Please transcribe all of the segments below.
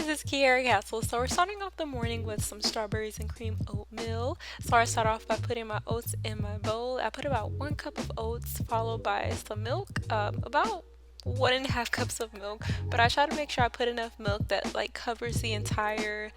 guys, it's Kierra Castle. So we're starting off the morning with some strawberries and cream oatmeal. So I start off by putting my oats in my bowl. I put about 1 cup of oats, followed by some milk, about 1.5 cups of milk. But I try to make sure I put enough milk that like covers the entire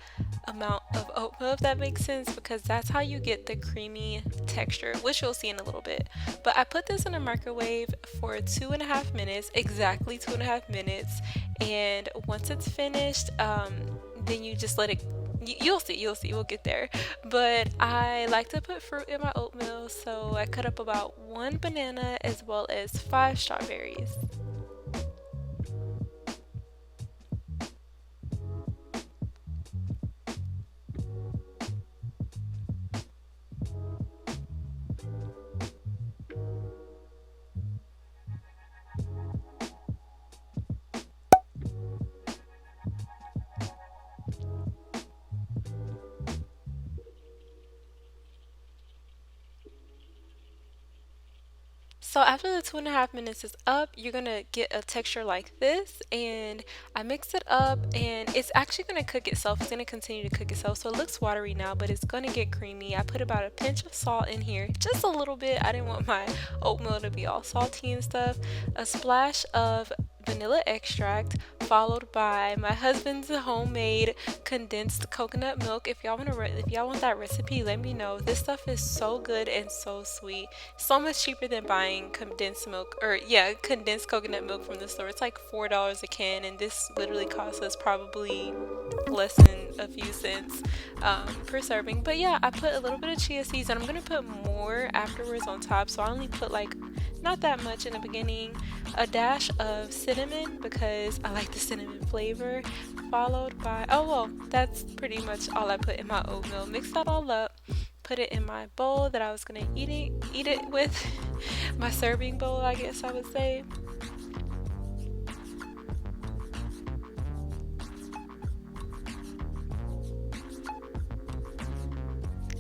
amount of oatmeal, if that makes sense, because that's how you get the creamy texture, which you'll see in a little bit. But I put this in a microwave for 2.5 minutes, exactly 2.5 minutes, and once it's finished, then you just let it. You'll see, we'll get there. But I like to put fruit in my oatmeal, so I cut up about 1 banana as well as 5 strawberries. So after the 2.5 minutes is up, you're gonna get a texture like this, and I mix it up, and it's actually gonna cook itself. It's gonna continue to cook itself, so it looks watery now, but it's gonna get creamy. I put about a pinch of salt in here, just a little bit. I didn't want my oatmeal to be all salty and stuff. A splash of vanilla extract, followed by my husband's homemade condensed coconut milk. If y'all want that recipe, let me know. This stuff is so good and so sweet. So much cheaper than buying condensed milk, or yeah, condensed coconut milk from the store. It's like $4 a can, and this literally costs us probably less than a few cents per serving. But yeah, I put a little bit of chia seeds, and I'm gonna put more afterwards on top, so I only put like not that much in the beginning. A dash of cinnamon because I like the cinnamon flavor, followed by, oh well, that's pretty much all I put in my oatmeal. Mix that all up, put it in my bowl that I was gonna eat it with, my serving bowl, I guess I would say.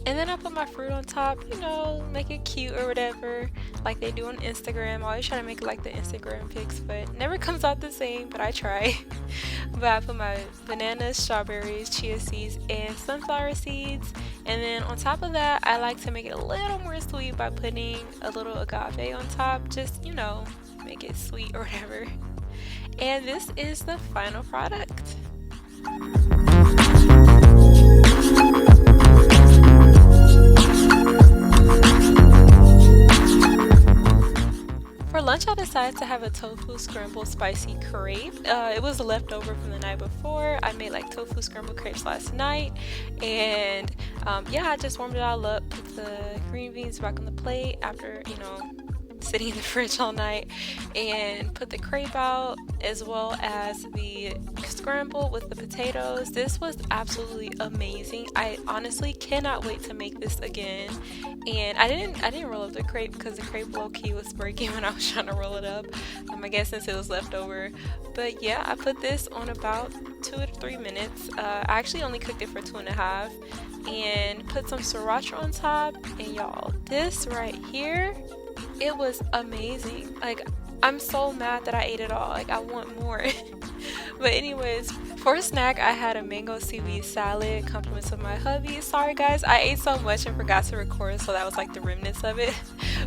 And then I put my fruit on top, make it cute or whatever, like they do on Instagram. I always try to make it like the Instagram pics, but never comes out the same, but I try. But I put my bananas, strawberries, chia seeds, and sunflower seeds. And then on top of that, I like to make it a little more sweet by putting a little agave on top, just, make it sweet or whatever. And this is the final product. For lunch, I decided to have a tofu scramble spicy crepe. It was a leftover from the night before. I made like tofu scramble crepes last night, and yeah, I just warmed it all up, put the green beans back on the plate after, sitting in the fridge all night, and put the crepe out as well as the scramble with the potatoes. This was absolutely amazing. I honestly cannot wait to make this again. And I didn't roll up the crepe because the crepe low-key was breaking when I was trying to roll it up. I guess since it was left over. But yeah, I put this on about 2 to 3 minutes. I actually only cooked it for 2.5, and put some sriracha on top. And y'all, this right here, it was amazing. Like, I'm so mad that I ate it all. Like, I want more. But anyways, for a snack, I had a mango seaweed salad, compliments of my hubby. Sorry guys, I ate so much and forgot to record, so that was like the remnants of it.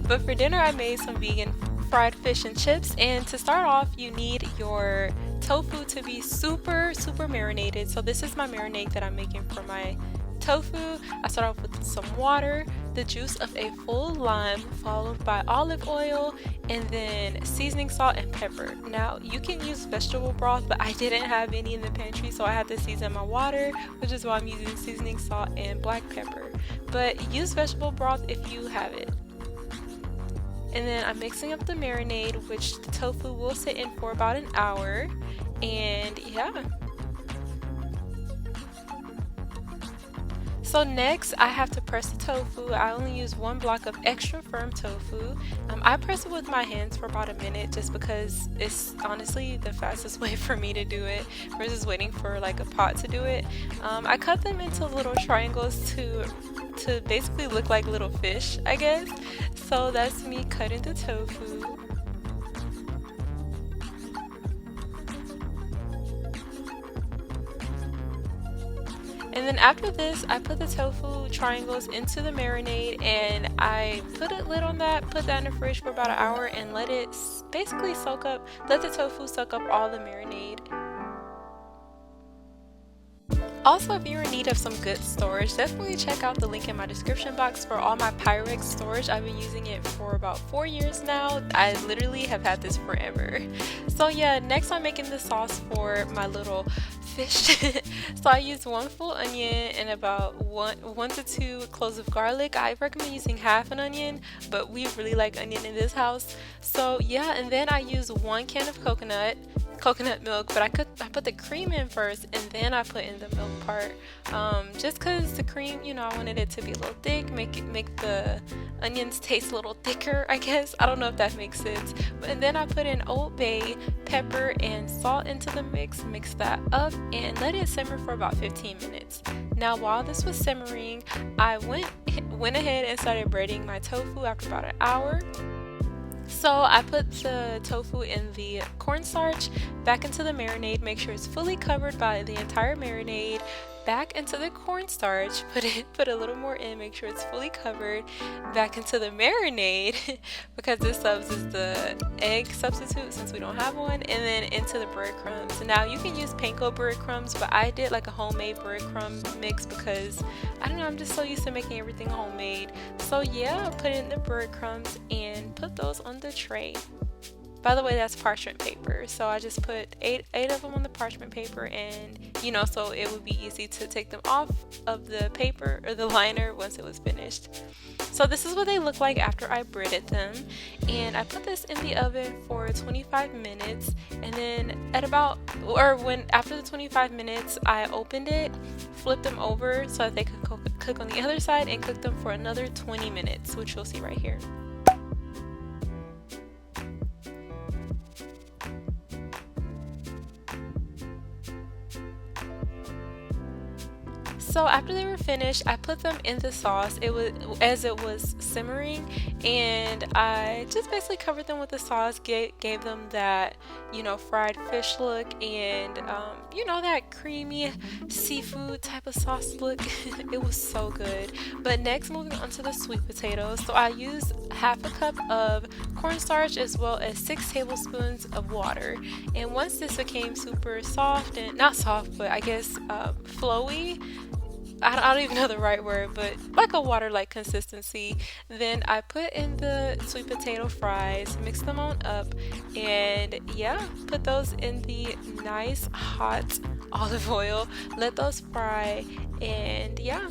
But for dinner, I made some vegan fried fish and chips. And to start off, you need your tofu to be super, super marinated. So this is my marinade that I'm making for my tofu. I start off with some water, the juice of a full lime, followed by olive oil, and then seasoning salt and pepper. Now you can use vegetable broth, but I didn't have any in the pantry, so I had to season my water, which is why I'm using seasoning salt and black pepper. But use vegetable broth if you have it. And then I'm mixing up the marinade, which the tofu will sit in for about an hour. And yeah. So next, I have to press the tofu. I only use 1 block of extra firm tofu. I press it with my hands for about a minute just because it's honestly the fastest way for me to do it versus waiting for like a pot to do it. I cut them into little triangles to basically look like little fish, I guess. So that's me cutting the tofu. And then after this, I put the tofu triangles into the marinade, and I put a lid on that, put that in the fridge for about an hour, and let it basically soak up, let the tofu soak up all the marinade. Also, if you're in need of some good storage, definitely check out the link in my description box for all my Pyrex storage. I've been using it for about 4 years now. I literally have had this forever. So yeah, next I'm making the sauce for my little fish. So I used 1 full onion and about one to 2 cloves of garlic. I recommend using half an onion, but we really like onion in this house. So yeah, and then I used 1 can of coconut milk, but I put the cream in first and then I put in the milk part, just because the cream, you know, I wanted it to be a little thick, make the onions taste a little thicker, I guess. I don't know if that makes sense. And then I put in Old Bay, pepper, and salt into the mix that up, and let it simmer for about 15 minutes. Now while this was simmering, I went ahead and started breading my tofu after about an hour. So I put the tofu in the cornstarch, back into the marinade, make sure it's fully covered by the entire marinade, back into the cornstarch, put a little more in, make sure it's fully covered, back into the marinade because this subs is the egg substitute since we don't have one, and then into the breadcrumbs. Now you can use panko breadcrumbs, but I did like a homemade breadcrumb mix because I don't know, I'm just so used to making everything homemade. So yeah, I put in the breadcrumbs and put those on the tray. By the way, that's parchment paper, so I just put eight of them on the parchment paper, and you know, so it would be easy to take them off of the paper or the liner once it was finished. So this is what they look like after I breaded them, and I put this in the oven for 25 minutes, and then after the 25 minutes I opened it, flipped them over so that they could cook on the other side, and cooked them for another 20 minutes, which you'll see right here. So after they were finished, I put them in the sauce. It was simmering, and I just basically covered them with the sauce, gave them that, you know, fried fish look, and you know, that creamy seafood type of sauce look. It was so good. But next, moving on to the sweet potatoes. So I used half a cup of cornstarch as well as 6 tablespoons of water. And once this became super soft, and not soft, but I guess flowy, I don't even know the right word, but like a water-like consistency, then I put in the sweet potato fries, mix them on up, and yeah, put those in the nice hot olive oil, let those fry, and yeah.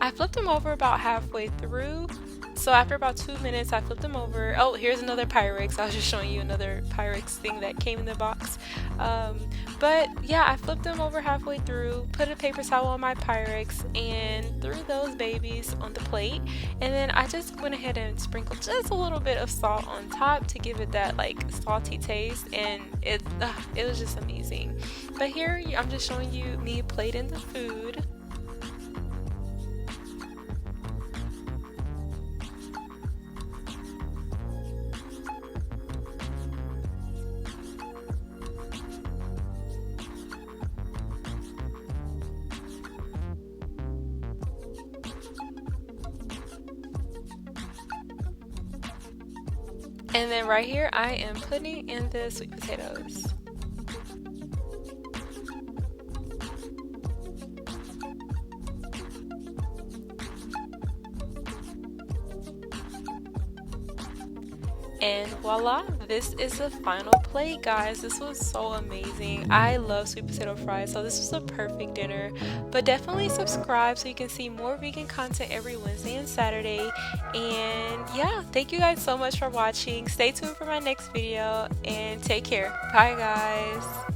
I flipped them over about halfway through. So after about 2 minutes, I flipped them over. Oh, here's another Pyrex. I was just showing you another Pyrex thing that came in the box. But yeah, I flipped them over halfway through, put a paper towel on my Pyrex, and threw those babies on the plate. And then I just went ahead and sprinkled just a little bit of salt on top to give it that like salty taste, and it was just amazing. But here I'm just showing you me plating the food. And then right here, I am putting in the sweet potatoes. And voila, this is the final plate, guys. This was so amazing. I love sweet potato fries, so this was a perfect dinner. But definitely subscribe so you can see more vegan content every Wednesday and Saturday. And yeah, thank you guys so much for watching. Stay tuned for my next video, and take care. Bye, guys.